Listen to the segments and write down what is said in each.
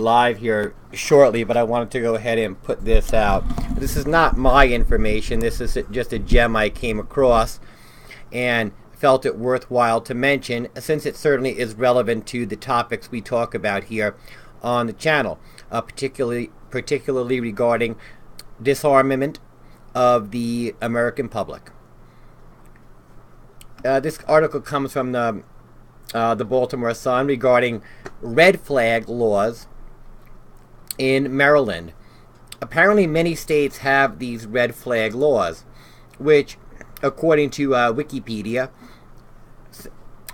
live here shortly, but I wanted to go ahead and put this out. This is not my information. This is just a gem I came across and felt it worthwhile to mention, since it certainly is relevant to the topics we talk about here on the channel, particularly regarding disarmament of the American public. This article comes from the Baltimore Sun regarding red flag laws in Maryland. Apparently many states have these red flag laws, which, according to Wikipedia,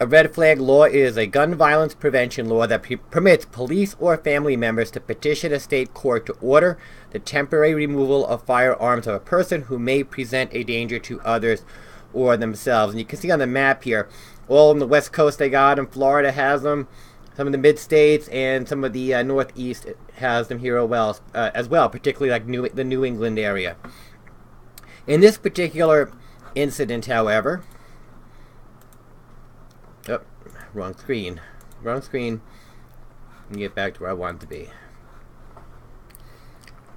a red flag law is a gun violence prevention law that permits police or family members to petition a state court to order the temporary removal of firearms of a person who may present a danger to others or themselves. And you can see on the map here, all on the West Coast they got them. Florida has them. Some of the mid-states and some of the Northeast has them here as well, particularly like the New England area. In this particular incident, however, wrong screen. Let me get back to where I want to be.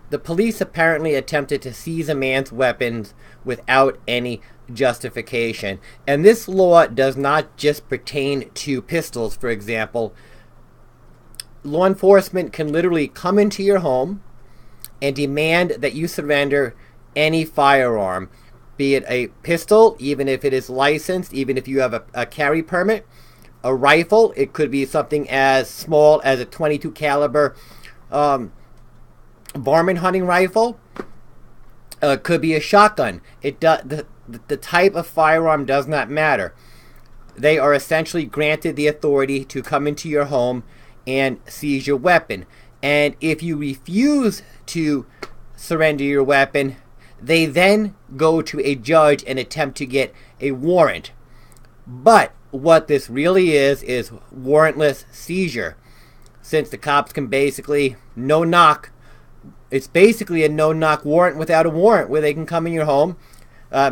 The police apparently attempted to seize a man's weapons without any justification. And this law does not just pertain to pistols, for example. Law enforcement can literally come into your home and demand that you surrender any firearm, be it a pistol, even if it is licensed, even if you have a carry permit, a rifle. It could be something as small as a .22 caliber varmint hunting rifle. Could be a shotgun. The type of firearm does not matter. They are essentially granted the authority to come into your home and seize your weapon. And if you refuse to surrender your weapon, they then go to a judge and attempt to get a warrant. But what this really is warrantless seizure, since the cops can basically no-knock. It's basically a no-knock warrant without a warrant, where they can come in your home,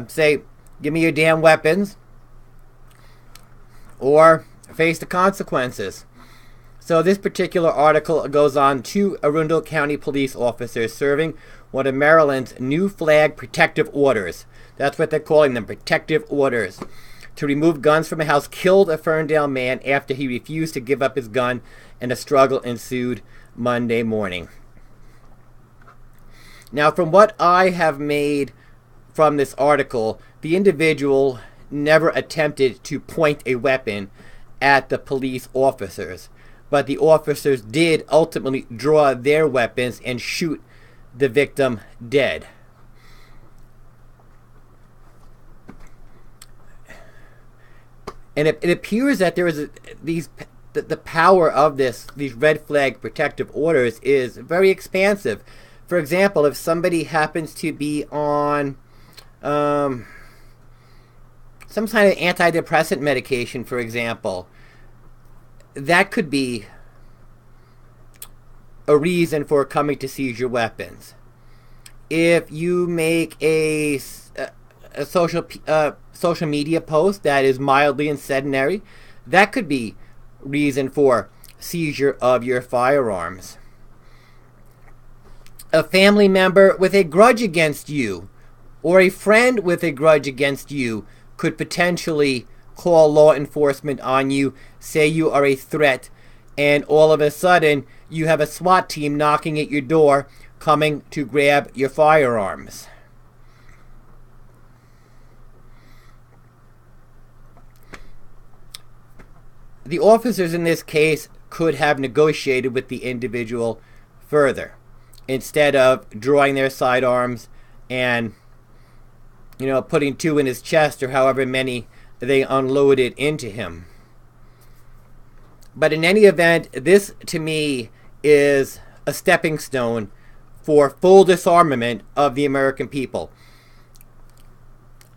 say, give me your damn weapons, or face the consequences. So this particular article goes on: 2 Arundel County police officers serving one of Maryland's new flag protective orders. That's what they're calling them, protective orders, to remove guns from a house, killed a Ferndale man after he refused to give up his gun, and a struggle ensued Monday morning. Now, from what I have made from this article, the individual never attempted to point a weapon at the police officers, but the officers did ultimately draw their weapons and shoot the victim dead. And it appears that there is the power of these red flag protective orders is very expansive. For example, if somebody happens to be on some kind of antidepressant medication, for example, that could be a reason for coming to seize your weapons. If you make a social media post that is mildly incendiary, that could be reason for seizure of your firearms. A family member with a grudge against you, or a friend with a grudge against you, could potentially call law enforcement on you, say you are a threat, and all of a sudden you have a SWAT team knocking at your door, coming to grab your firearms. The officers in this case could have negotiated with the individual further, instead of drawing their sidearms and, putting 2 in his chest, or however many they unloaded into him. But in any event, this to me is a stepping stone for full disarmament of the American people.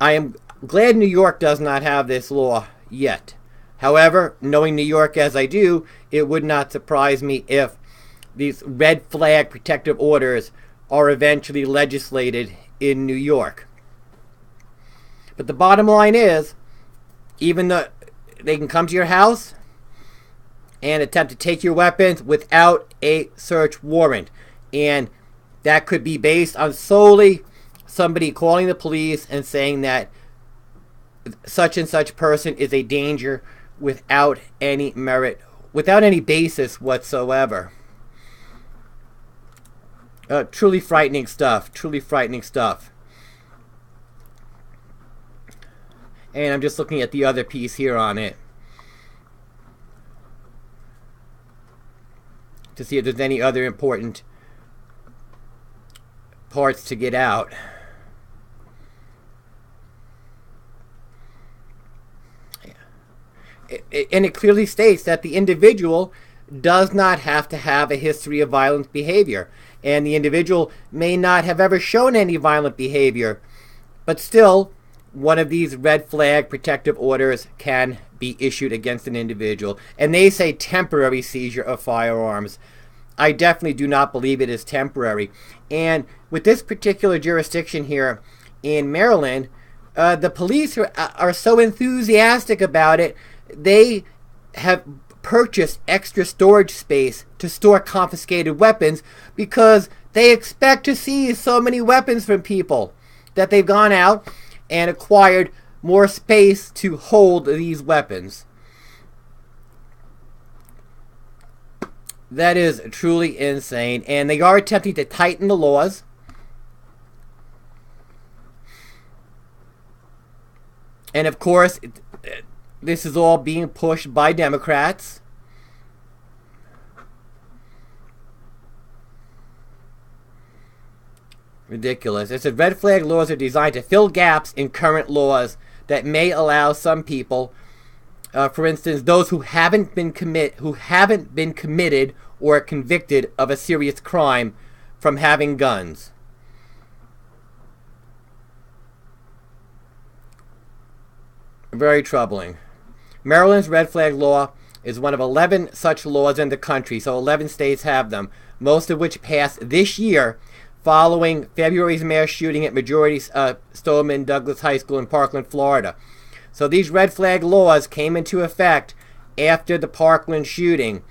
I am glad New York does not have this law yet. However, knowing New York as I do, it would not surprise me if these red flag protective orders are eventually legislated in New York. But the bottom line is, even though they can come to your house and attempt to take your weapons without a search warrant. And that could be based on solely somebody calling the police and saying that such and such person is a danger without any merit, without any basis whatsoever. Truly frightening stuff. Truly frightening stuff. And I'm just looking at the other piece here on it to see if there's any other important parts to get out. And it clearly states that the individual does not have to have a history of violent behavior. And the individual may not have ever shown any violent behavior, but still, one of these red flag protective orders can be issued against an individual. And they say temporary seizure of firearms. I definitely do not believe it is temporary. And with this particular jurisdiction here in Maryland, the police are so enthusiastic about it, they have purchased extra storage space to store confiscated weapons because they expect to seize so many weapons from people that they've gone out and acquired more space to hold these weapons. That is truly insane, and they are attempting to tighten the laws. And of course, this is all being pushed by Democrats. Ridiculous. It said red flag laws are designed to fill gaps in current laws that may allow some people, for instance, those who haven't been committed or convicted of a serious crime, from having guns. Very troubling. Maryland's red flag law is one of 11 such laws in the country, so 11 states have them, most of which passed this year following February's mass shooting at Majority Stoneman Douglas High School in Parkland, Florida. So these red flag laws came into effect after the Parkland shooting.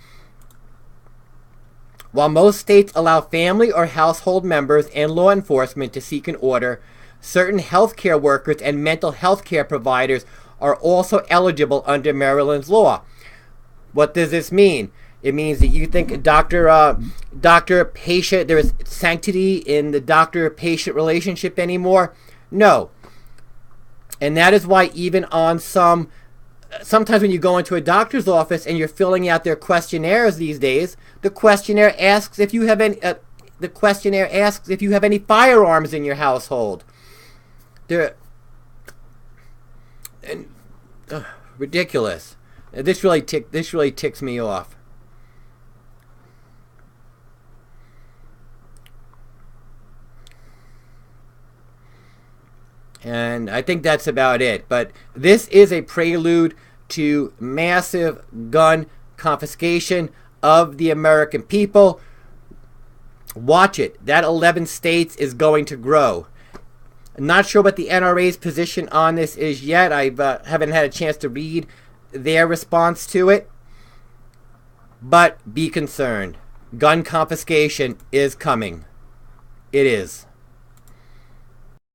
While most states allow family or household members and law enforcement to seek an order, certain healthcare workers and mental health care providers are also eligible under Maryland's law. What does this mean? It means that you think doctor-patient, there is sanctity in the doctor-patient relationship anymore? No. And that is why even on sometimes when you go into a doctor's office and you're filling out their questionnaires these days, the questionnaire asks if you have any firearms in your household. Ridiculous. This really ticks me off. And I think that's about it. But this is a prelude to massive gun confiscation of the American people. Watch it. That 11 states is going to grow. I'm not sure what the NRA's position on this is yet. I haven't had a chance to read their response to it. But be concerned. Gun confiscation is coming. It is.